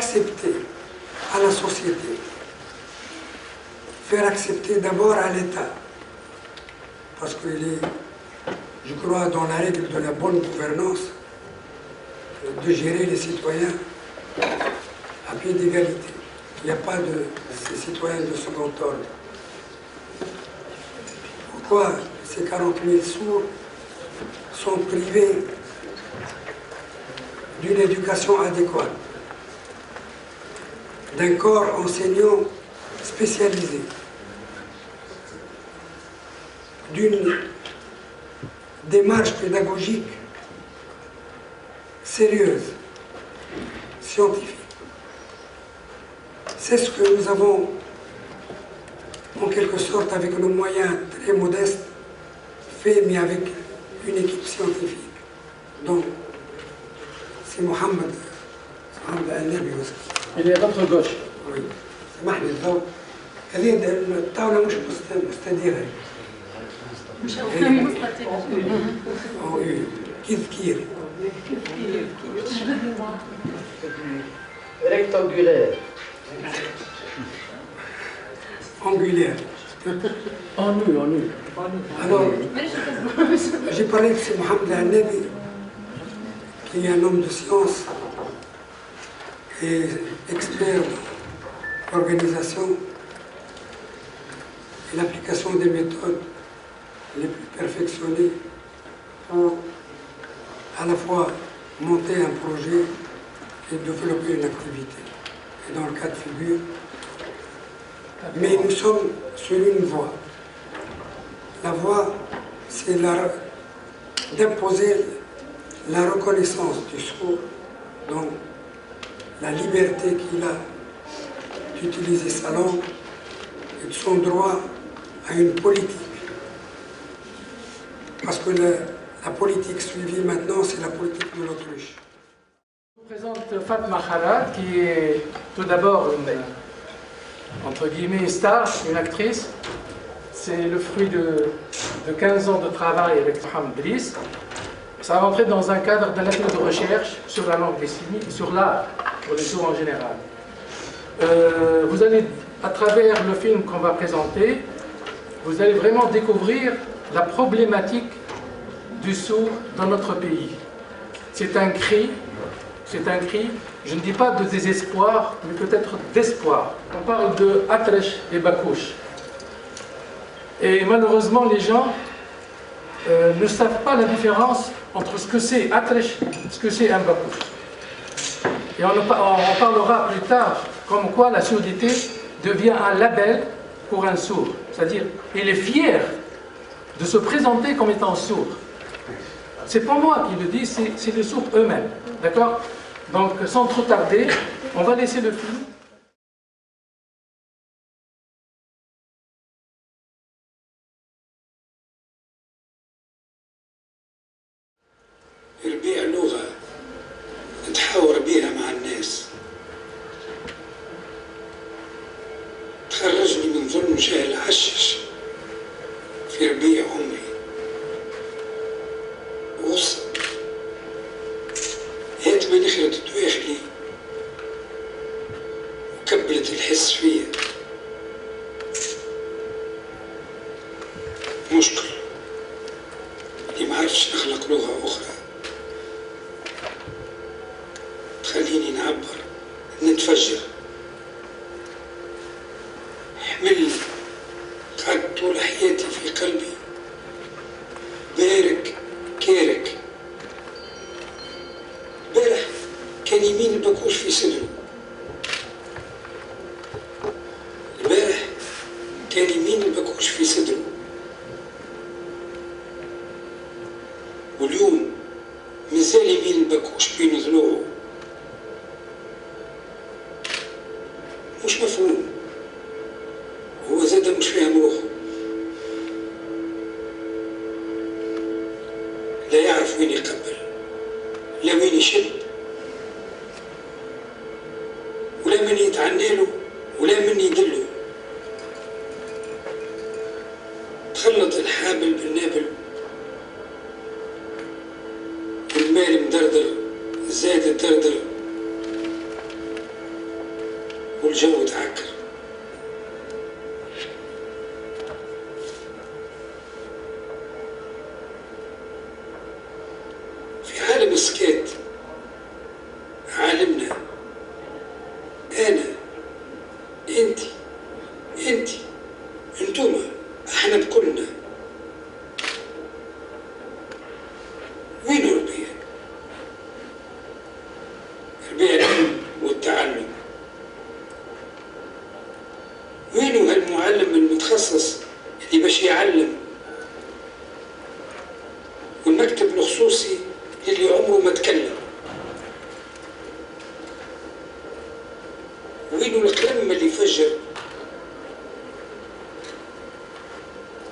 accepter à la société, faire accepter d'abord à l'État, parce qu'il est, je crois, dans la règle de la bonne gouvernance, de gérer les citoyens à pied d'égalité. Il n'y a pas de ces citoyens de second ordre. Pourquoi ces 40 000 sourds sont privés d'une éducation adéquate, d'un corps enseignant spécialisé, d'une démarche pédagogique sérieuse, scientifique. C'est ce que nous avons, en quelque sorte, avec nos moyens très modestes, fait, mais avec une équipe scientifique. Donc, c'est Mohamed Al-Nabi aussi. Il est à votre gauche. Oui. سامحني الضوء. هذه الطاولة مش مستديرة. مش مستطيلة. كيف كيري. Rectangulaire. Angulaire. En nu. Alors, j'ai parlé de ce Mohamed Al-Nabi, qui est un homme de science et expert en organisation et l'application des méthodes les plus perfectionnées pour à la fois monter un projet et développer une activité. Et dans le cas de figure, mais nous sommes sur une voie. La voie, c'est d'imposer la reconnaissance du sourd, donc la liberté qu'il a d'utiliser sa langue et de son droit à une politique. Parce que la politique suivie maintenant, c'est la politique de l'autruche. Je vous présente Fatma Khalad, qui est tout d'abord une, entre guillemets, une star, une actrice. C'est le fruit de 15 ans de travail avec Mohamed Driss. Ça va entrer dans un cadre d'un atelier de recherche sur la langue des signes et sur l'art, pour les sourds en général. Vous allez, à travers le film qu'on va présenter, vous allez vraiment découvrir la problématique du sourd dans notre pays. C'est un cri, je ne dis pas de désespoir, mais peut-être d'espoir. On parle de Atresh et Bakouche. Et malheureusement, les gens ne savent pas la différence entre ce que c'est Atresh et ce que c'est un Bakouche. Et on parlera plus tard comme quoi la surdité devient un label pour un sourd. C'est-à-dire, il est fier de se présenter comme étant sourd. C'est pas moi qui le dis, c'est les sourds eux-mêmes. D'accord? Donc, sans trop tarder, on va laisser le film. ربيع لغة نتحاور بها مع الناس تخرجني من ظلم جهل عشش في ربيع عمري وصل هات ما نخرت دواخلي وكبلت الحس فيا مشكل اللي معرفش نخلق لغة أخرى تخليني نعبر نتفجر حملني قعدت طول حياتي في قلبي بارك كارك بارح كان يمين البكوش في صدره البارح كان يمين البكوش في صدره واليوم مازال يمين البكوش بين ضلوعه مش مفهوم هو زاد مش فاهم روحه لا يعرف وين يقبل لا وين يشد ولا من يتعنى له ولا من يدله تخلط الحابل بالنابل والمال مدردر زاد الدردر والجو تعكر. في عالم السكيت عالمنا، أنا أنتي أنتوما، احنا بكلنا. وين ربيع؟ ربيع العلم والتعلم. وينو هالمعلم المتخصص اللي باش يعلم، والمكتب الخصوصي اللي عمره ما تكلم؟ وينو القلم اللي فجر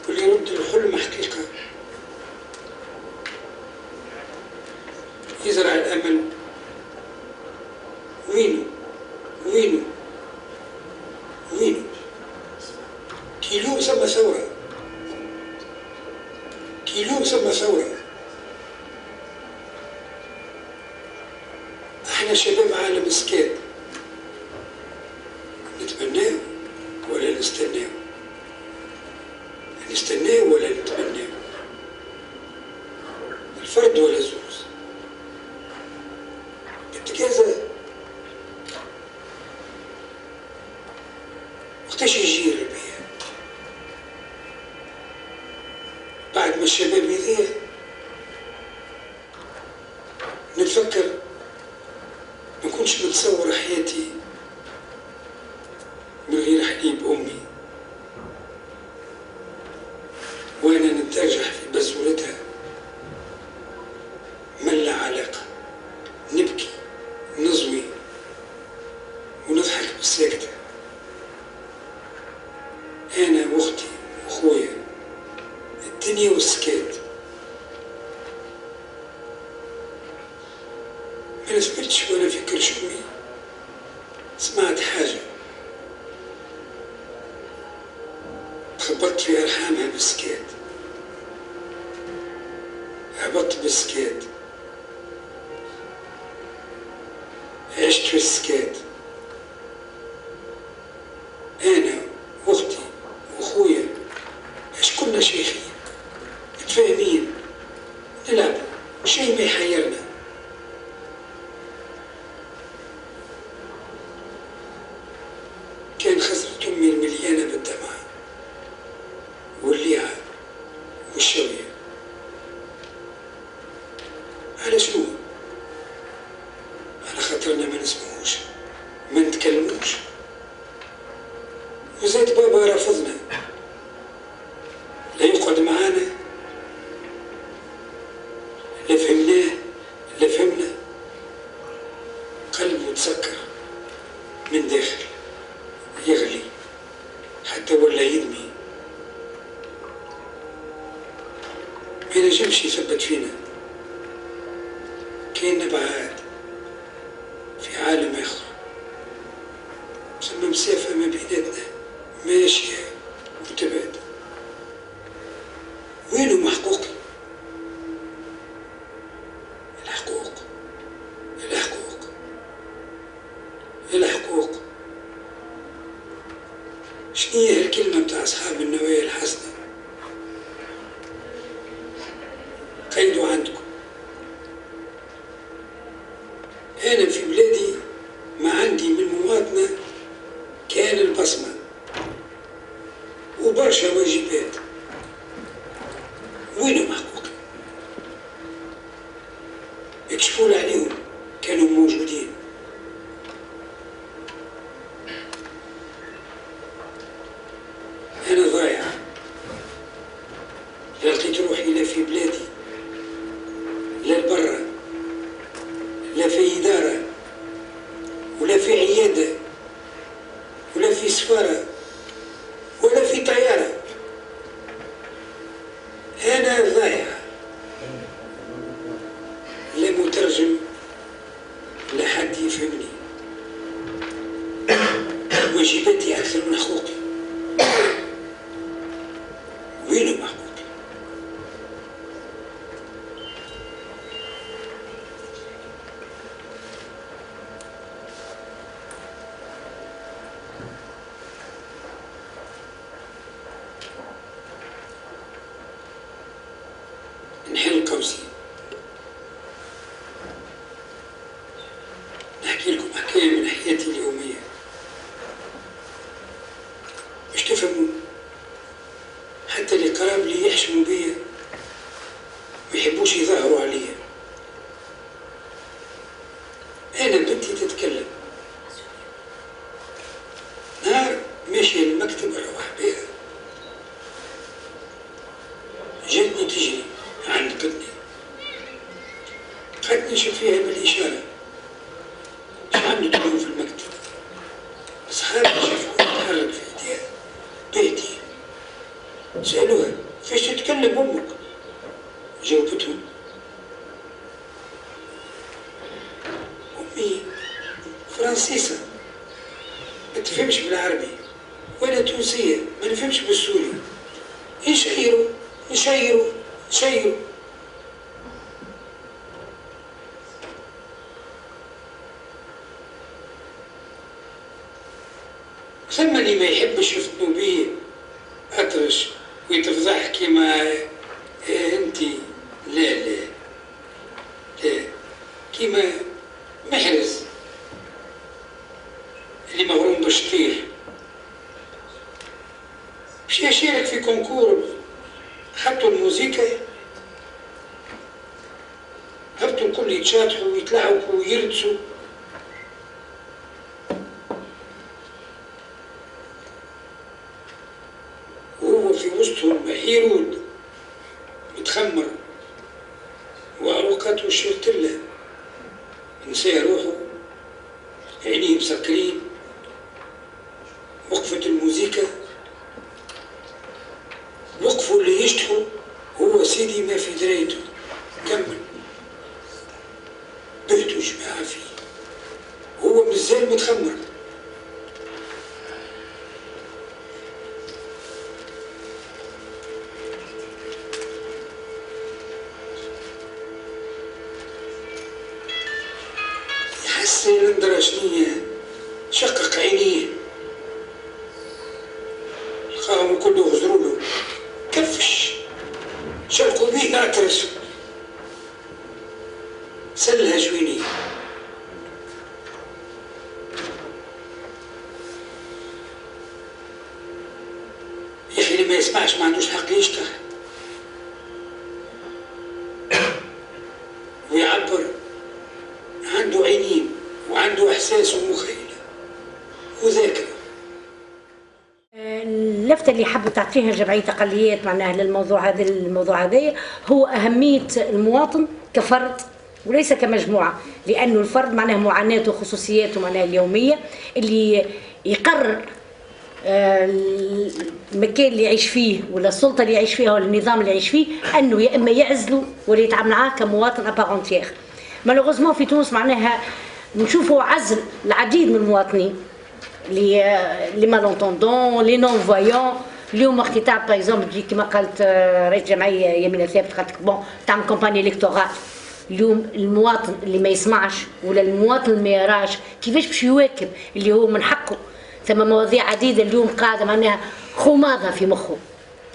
واللي يرد الحلم حقيقة، يزرع الأمل؟ وينو كيلو سمى ثورة، احنا شباب عالم سكيت، نتمناه ولا نستناه؟ نستناه ولا نتمناه؟ الفرد ولا زوز؟ التكازة وقتاش يجي الربيع؟ بعد ما الشباب يضيع نتفكر. ما كنتش متصور حياتي من غير حليب أمي، وأنا نترجح في بزولتها من لا علاقة، نبكي نزوي ونضحك بالساكتة، أنا وأختي وأخويا، الدنيا والسكات. ما نسبتش وأنا في كل شمي سمعت حاجة، خبطت في أرحامها بالسكات، هبطت بالسكات، عشت في السكات. أنا وأختي وأخويا عش كنا شيخين متفاهمين، نلعب شيء ما يحيرنا. كان خزرة أمي المليانة بالدمع والليعة والشوية. على شنو؟ على خاطرنا ما نسمعوش، ما نتكلموش، وزيد بابا رافضنا، لا يقعد معانا، لا فهمناه لا فهمنا. قلبه تسكر من داخل، يغلي حتى ولا يدمي، ما ينجمش يثبت فينا. كاين بعاد في عالم آخر، ثم مسافة ما بيناتنا ماشية وتبعد. وينو محقوقي؟ الحقوق. شنو هي الكلمة بتاع أصحاب النوايا الحسنة؟ قيدوا عندكم. أنا في بلادي ما عندي من مواطنة كان البصمة وبرشا واجبات. وينو محقوقي؟ يكشفون عليهم كانوا موجودين. أنا ضايع، لا لقيت روحي لا في بلادي لا لبرا، لا في إدارة ولا في عيادة ولا في سفارة ولا في طيارة. أنا ضايع، لا مترجم لا حد يفهمني. واجباتي أكثر من حقوقي. وينو محقوقي؟ التونسي. نحكي لكم حكاية من حياتي اليومية باش تفهموا، حتى اللي قراب لي يحشموا بيا ما يحبوش يظهروا عليا. أنا بنتي تتكلم، نهار ماشية للمكتب أروح بها، جاتني تجري عنقتني، قالت نشوف فيها بالإشارة اش عملت اليوم في المكتب. أصحابي شافوها تتحرك في ايديها بيتي، سألوها فاش تتكلم أمك؟ جاوبتهم أمي فرنسيسة ما تفهمش بالعربي ولا تونسية ما نفهمش بالسوري، نشيروا نشيروا نشيروا. ثم اللي ما يحبش يفطنوا بيه أطرش ويتفضح كيما انتي. لا لا لا، كيما محرز اللي مغروم بالشطيح باش يشارك في كونكور، حطوا الموسيقى هبطوا الكل يتشاطحوا ويتلعبوا ويرقصوا، وهو في وسطهم حيرود متخمر وعروقاته شرتلة، نسى روحه عينيه مسكرين. وقفت الموسيقى، وقفوا اللي يشتحوا، هو سيدي ما في درايته كمل. بهتوا جماعة فيه، هو مازال متخمر. يحسن ندرى شنية، شقق عينيه، لقاهم كله غزرولو كفش شلقوا بيه اعترس، سلها جويني. يا اخي اللي ما يسمعش ما عندوش حق يشتغل ويعبر، عنده عينين وعنده احساس ومخيله وذاكره. اللفتة اللي حابة تعطيها جمعية أقليات معناها الموضوع هذا هو أهمية المواطن كفرد وليس كمجموعة، لأنه الفرد معناها معاناته وخصوصياته معناها اليومية، اللي يقرر المكان اللي يعيش فيه ولا السلطة اللي يعيش فيها ولا النظام اللي يعيش فيه، أنه يا إما يعزله ولا يتعامل معاه كمواطن أبارونتيغ. مالوغوزمون في تونس معناها نشوفوا عزل العديد من المواطنين، لي مالونتوندون، لي نون فويون. اليوم وقت تاع باغ اكزومبل كيما قالت رئيس جمعيه يمينه ثابت، قالت لك بون تعمل كومباني الكتورال. اليوم المواطن اللي ما يسمعش ولا المواطن اللي ما يراش كيفاش باش يواكب اللي هو من حقه؟ ثم مواضيع عديده اليوم قاعده معناها خوماضه في مخه،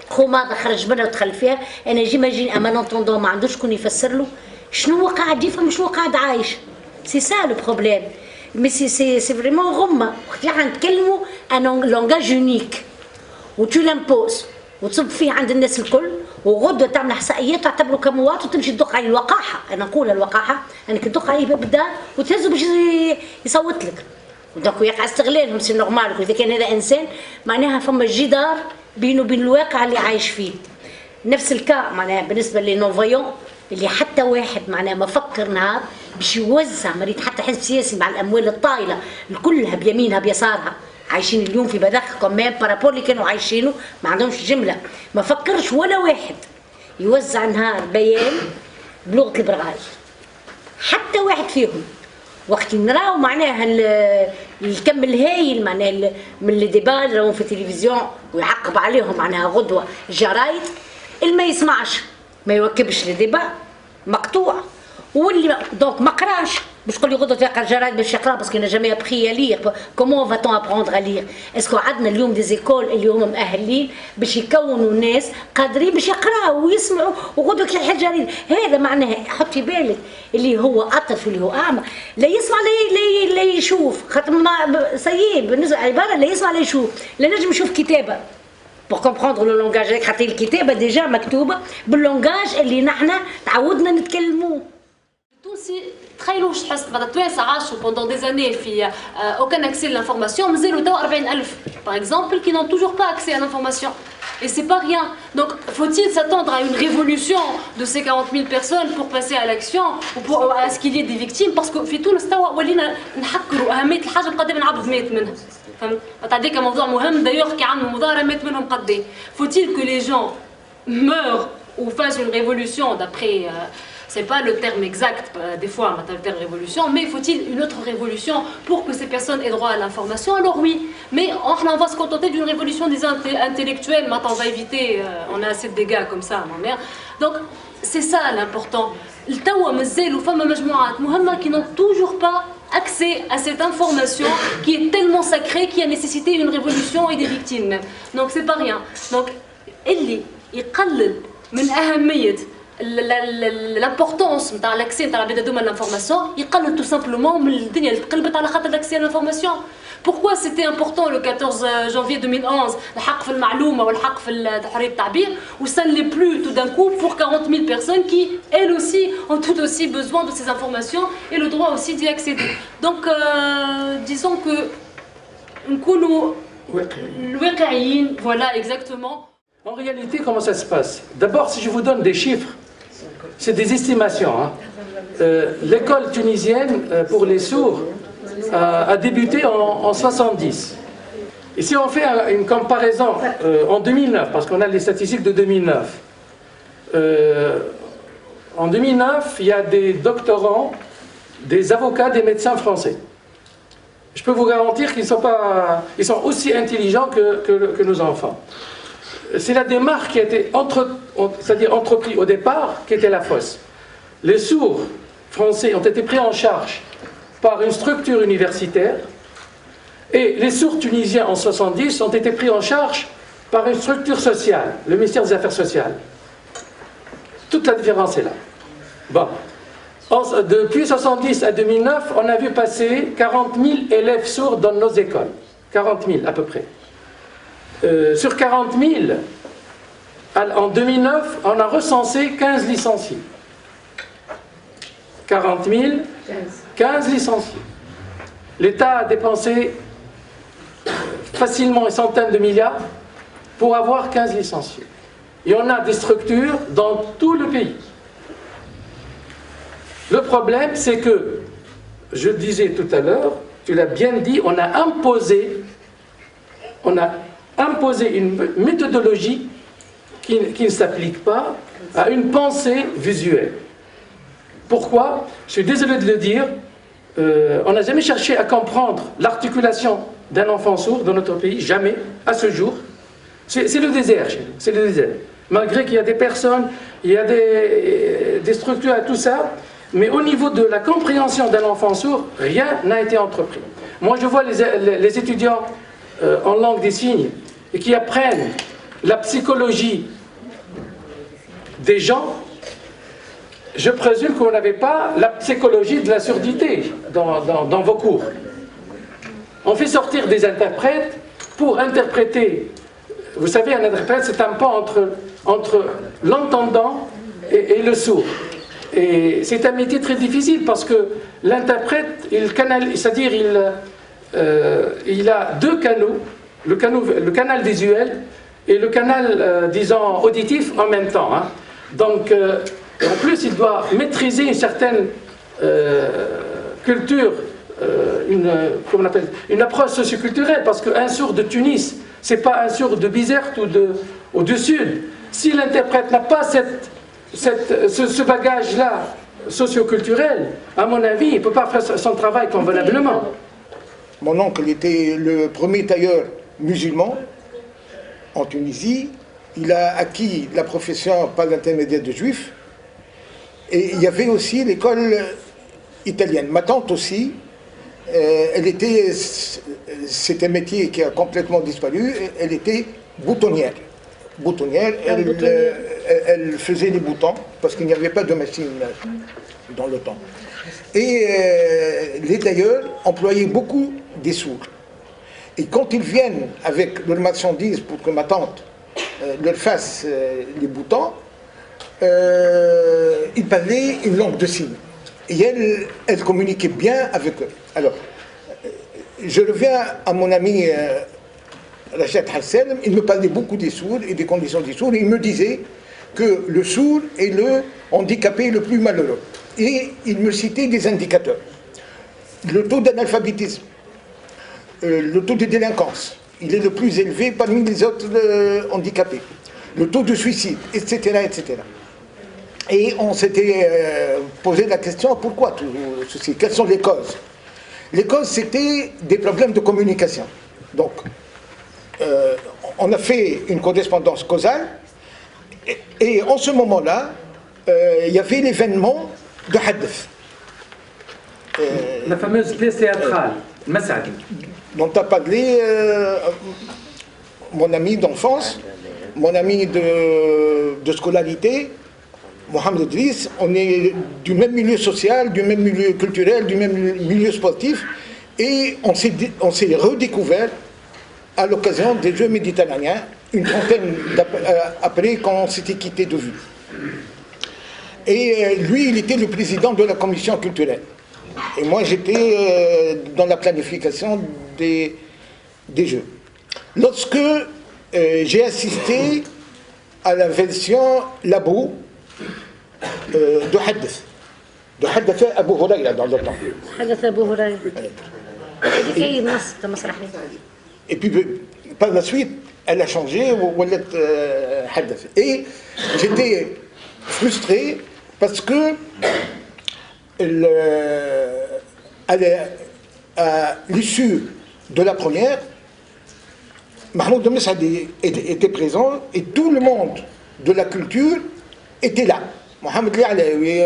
خوماضه خرج منها ودخل فيها. انا جيماجين اما نونتوندون ما عندوش شكون يفسر له شنو هو قاعد يفهم، شنو قاعد عايش. سي سا لو بروبليم، مي سي فريمون غمه. وقت احنا نتكلموا ان لونغاج يونيك وتو لامبوز وتصب فيه عند الناس الكل، وغدوه تعمل احصائيات تعتبره كمواطن وتمشي تدق عليه الوقاحه. انا نقول الوقاحه انك تدق عليه باب الدار وتهزه باش يصوت لك، دونك يقع استغلالهم. سي نورمال اذا كان هذا انسان معناها فما جدار بينه وبين الواقع اللي عايش فيه. نفس الكا معناها بالنسبه لي نون فويون، اللي حتى واحد معناها ما فكر نهار باش يوزع مريض حتى حزب سياسي مع الاموال الطايله كلها بيمينها بيسارها، عايشين اليوم في بداخل كمان بارابور اللي كانوا عايشينه ما عندهمش جمله. ما فكرش ولا واحد يوزع نهار بيان بلغه البرغاي، حتى واحد فيهم. وقت نراو معناها الكم الهايل معناها من الديبا اللي راهم في التلفزيون ويعقب عليهم معناها غدوه الجرايد، اللي ما يسمعش ما يواكبش الديبا مقطوع، واللي دونك ما قراش باش تقول لي غدوه تلقى الجرايد باش يقرا باسكو انا جامي ابخي لير كومون فاتون ابروندر ا لير اسكو عندنا اليوم دي زيكول اللي هما مؤهلين باش يكونوا ناس قادرين باش يقراوا ويسمعوا وغدوه تلقى الجرايد هذا معناها حطي بالك اللي هو اطرف اللي هو اعمى لا يسمع لا يشوف خاطر سيب بالنسبه عباره لا يسمع لا يشوف لا نجم يشوف كتابه pour comprendre le langage خاطر الكتابه ديجا مكتوبه باللونجاج اللي نحنا تعودنا نتكلموه. التونسي تخيلوا واش تحس بعد التوانسه عاشوا pendant des années في aucun accès à l'information مازالوا توا 40,000 par exemple qui n'ont toujours pas accès à l'information. Et c'est pas rien. Donc, faut-il s'attendre à une révolution de ces 40 000 personnes pour passer à l'action ou pour à ce qu'il y ait des victimes? Parce que في تونس توا ولينا نحكروا أهمية الحاجة قدام العبد مات منها. فهمت؟ هذاك موضوع مهم d'ailleurs كي عملوا مظاهرة مات منهم قد إيه. Faut-il que les gens meurent ou fassent une révolution d'après c'est pas le terme exact, des fois, on a le terme révolution, mais faut-il une autre révolution pour que ces personnes aient droit à l'information? Alors oui, mais on va se contenter d'une révolution des intellectuels, maintenant on va éviter, on a assez de dégâts comme ça, ma mère. Donc, c'est ça l'important. التوا مازالوا فما مجموعات مهمة qui n'ont toujours pas accès à cette information qui est tellement sacrée, qui a nécessité une révolution et des victimes même. Donc c'est pas rien. Donc, اللي يقلل من أهمية l'importance نتاع l'accès نتاع العباد هذوما l'information يقلل tout simplement من الدنيا اللي تقلبت على خاطر l'accès à l'information. Pourquoi c'était important le 14 janvier 2011 الحق في المعلومة والحق في حرية التعبير ou ça ne l'est plus tout d'un coup pour 40 000 personnes qui elles aussi ont tout aussi besoin de ces informations et le droit aussi d'y accéder. Donc disons que نكونوا واقعيين, voilà exactement. En réalité, comment ça se passe? D'abord, si je vous donne des chiffres, c'est des estimations. Hein. L'école tunisienne pour les sourds a débuté en 70. Et si on fait une comparaison en 2009, parce qu'on a les statistiques de 2009, en 2009, il y a des doctorants, des avocats, des médecins français. Je peux vous garantir qu'ils sont aussi intelligents que nos enfants. C'est la démarche qui a été entreprise au départ qui était la fausse. Les sourds français ont été pris en charge par une structure universitaire et les sourds tunisiens en 70 ont été pris en charge par une structure sociale, le ministère des Affaires sociales. Toute la différence est là. Bon. Depuis 70 à 2009, on a vu passer 40 000 élèves sourds dans nos écoles. 40 000 à peu près. Sur 40 000, en 2009, on a recensé 15 licenciés. 40 000, 15 licenciés. L'État a dépensé facilement une centaine de milliards pour avoir 15 licenciés. Et on a des structures dans tout le pays. Le problème, c'est que, je le disais tout à l'heure, tu l'as bien dit, on a imposé une méthodologie qui ne s'applique pas à une pensée visuelle. Pourquoi? Je suis désolé de le dire, on n'a jamais cherché à comprendre l'articulation d'un enfant sourd dans notre pays, jamais, à ce jour. C'est le désert, c'est le désert. Malgré qu'il y a des personnes, il y a des structures à tout ça, mais au niveau de la compréhension d'un enfant sourd, rien n'a été entrepris. Moi, je vois les étudiants en langue des signes et qui apprennent la psychologie des gens. Je présume que vous n'avez pas la psychologie de la surdité dans vos cours. On fait sortir des interprètes pour interpréter. Vous savez, un interprète, c'est un pont entre l'entendant et le sourd. Et c'est un métier très difficile parce que l'interprète, c'est-à-dire il a deux canaux, le canal visuel et le canal, disons, auditif en même temps. Hein. Donc, en plus, il doit maîtriser une certaine culture, une approche socioculturelle, parce qu'un sourd de Tunis, ce n'est pas un sourd de Bizerte ou du Sud. Si l'interprète n'a pas ce bagage-là socioculturel, à mon avis, il ne peut pas faire son travail convenablement. Mon oncle était le premier tailleur musulman en Tunisie. Il a acquis la profession par l'intermédiaire de juifs. Et il y avait aussi l'école italienne. Ma tante aussi, c'était un métier qui a complètement disparu, elle était boutonnière. Elle faisait les boutons, parce qu'il n'y avait pas de machine dans le temps. Et les tailleurs employaient beaucoup des sourds. Et quand ils viennent avec leurs marchandises pour que ma tante leur fasse les boutons, ils parlaient une langue de signes. Et elle communiquait bien avec eux. Alors, je reviens à mon ami Rachid Hassan, il me parlait beaucoup des sourds et des conditions des sourds. Il me disait que le sourd est le handicapé le plus malheureux. Et il me citait des indicateurs. Le taux d'analphabétisme, le taux de délinquance, il est le plus élevé parmi les autres handicapés. Le taux de suicide, etc., etc. Et on s'était posé la question, pourquoi tout ceci? Quelles sont les causes? Les causes, c'était des problèmes de communication. Donc, on a fait une correspondance causale, et en ce moment-là, il y avait l'événement de Haddaf. La fameuse pièce théâtrale, Massac. Dont a parlé mon ami d'enfance, mon ami de scolarité, Mohamed Idriss. On est du même milieu social, du même milieu culturel, du même milieu sportif, et on s'est redécouvert à l'occasion des Jeux méditerranéens, une trentaine après qu'on s'était quitté de vue. Et lui, il était le président de la commission culturelle. Et moi, j'étais dans la planification des Jeux. Lorsque j'ai assisté à la version Labo de Haddaf. De Haddaf Abu Hurayra dans le temps. حدث أبو هريرة. كي النص مسرحي. Et puis, par la suite, elle a changé, Haddaf. Et j'étais frustré parce que à l'issue de la première, Mahmoud Messadi était présent et tout le monde de la culture était là. Mohamed Lialawi,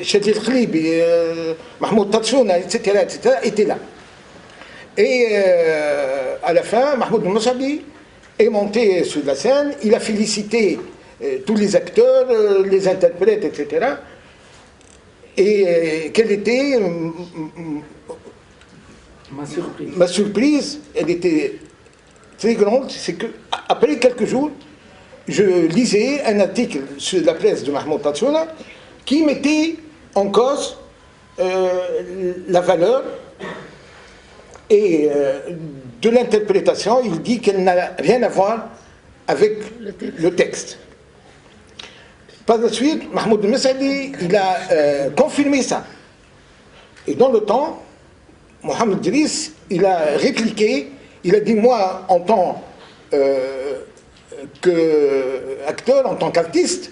Shadi Khlibi, Mahmoud Tatsouna, etc., étaient là. Et à la fin, Mahmoud Messadi est monté sur la scène, il a félicité tous les acteurs, les interprètes, etc. Et quelle était ma surprise? Elle était très grande, c'est qu'après quelques jours, je lisais un article sur la presse de Mahmoud Tatsouna qui mettait en cause la valeur et de l'interprétation. Il dit qu'elle n'a rien à voir avec le texte. Par la suite, Mahmoud Messadi, il a confirmé ça. Et dans le temps, Mohamed Idriss, il a répliqué, il a dit, moi, en tant qu'acteur, en tant qu'artiste,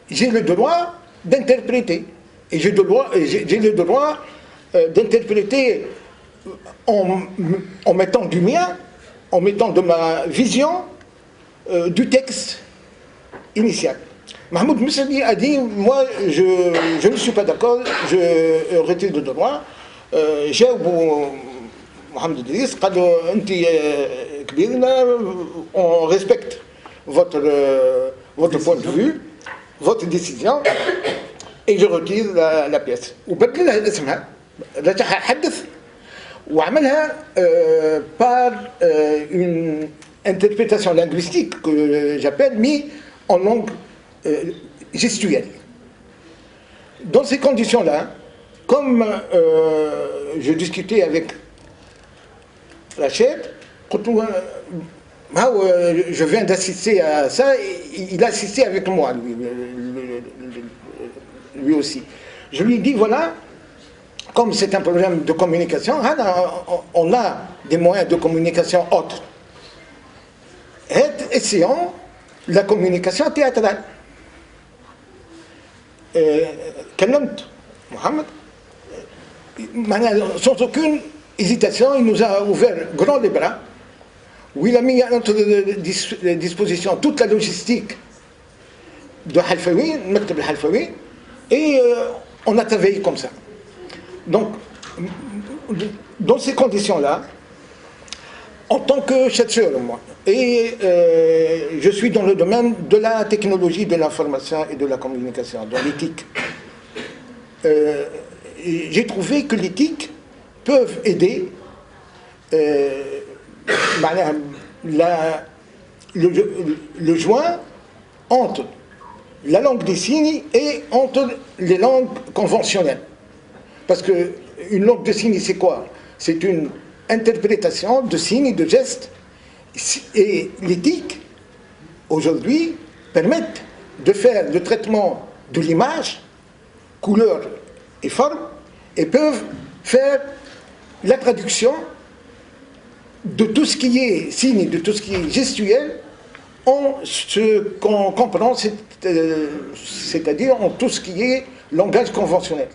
j'ai le droit d'interpréter. Et j'ai le droit d'interpréter en mettant du mien, en mettant de ma vision du texte initial. Mahmoud Messadi a dit, moi, je ne suis pas d'accord, je retire de droit. Mohamed Idriss, on respecte votre point de vue, votre décision, et je retire la pièce. وبدل لها اسمها رجعها حدث وعملها par une interprétation linguistique que j'appelle mis en langue gestuelle. Dans ces conditions-là, comme je discutais avec Rachid, je viens d'assister à ça, il a assisté avec moi, lui aussi. Je lui ai dit, voilà, comme c'est un problème de communication, on a des moyens de communication autres. Essayons la communication théâtrale. كلمت Mohamed, sans aucune hésitation, il nous a ouvert grand les bras, où il a mis à notre disposition toute la logistique de Halfawi, Maktab al-Halfawi, Et on a travaillé comme ça. Donc, dans ces conditions-là, en tant que chercheur, moi, et je suis dans le domaine de la technologie de l'information et de la communication, dans l'éthique. J'ai trouvé que l'éthique peut aider le joint entre la langue des signes et entre les langues conventionnelles. Parce qu'une langue de signes, c'est quoi? C'est une interprétation de signes et de gestes. Et l'éthique, aujourd'hui, permet de faire le traitement de l'image, couleur et forme, et peuvent faire la traduction de tout ce qui est signe, de tout ce qui est gestuel, en ce qu'on comprend, c'est-à-dire en tout ce qui est langage conventionnel.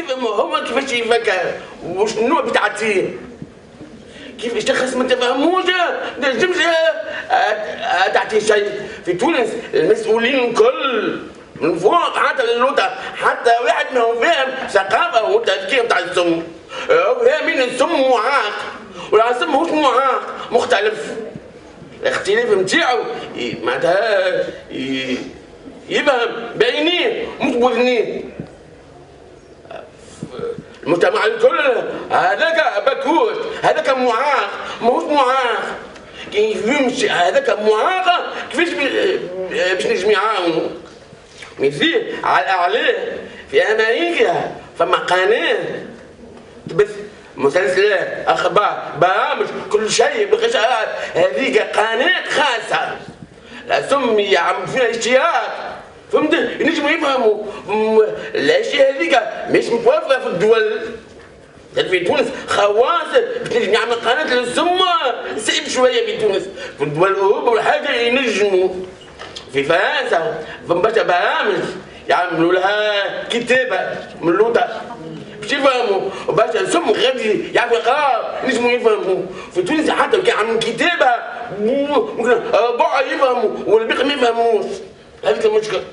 هما كيفاش يفكر واش النوع بتاع التين كيفاش تخص ما تفهموش نجمش تعطي شيء في تونس المسؤولين الكل من فوق حتى للوطا حتى واحد ما هو فاهم ثقافه وتفكير بتاع السم فاهمين السم معاق والعسم ماهوش معاق مختلف الاختلاف نتاعو معناتها يفهم باينين مش بوذنين المجتمع الكل هذاك بكوت هذاك معاق ماهوش معاق كي يفهمش هذاك معاق كيفاش باش نجم يعاونوا مثيل على اعلاه في امريكا فما قناه تبث مسلسلات اخبار برامج كل شيء بغشاءات هذيك قناه خاصه لا سمي عم فيها اشتراك فهمت ينجموا يفهموا الاشياء هذيك مش متوفره في الدول في تونس خواص باش نجم يعمل قناه للسم صعيب شويه في تونس في الدول اوروبا والحاجه ينجموا في فرنسا فما برشا برامج يعملوا لها كتابه من اللوطه باش يفهموا وبرشا السم غادي يعرفوا يقراوا ينجموا يفهموا في تونس حتى كي يعملوا كتابه ممكن ربع يفهموا والباقي ما يفهموش هذيك المشكله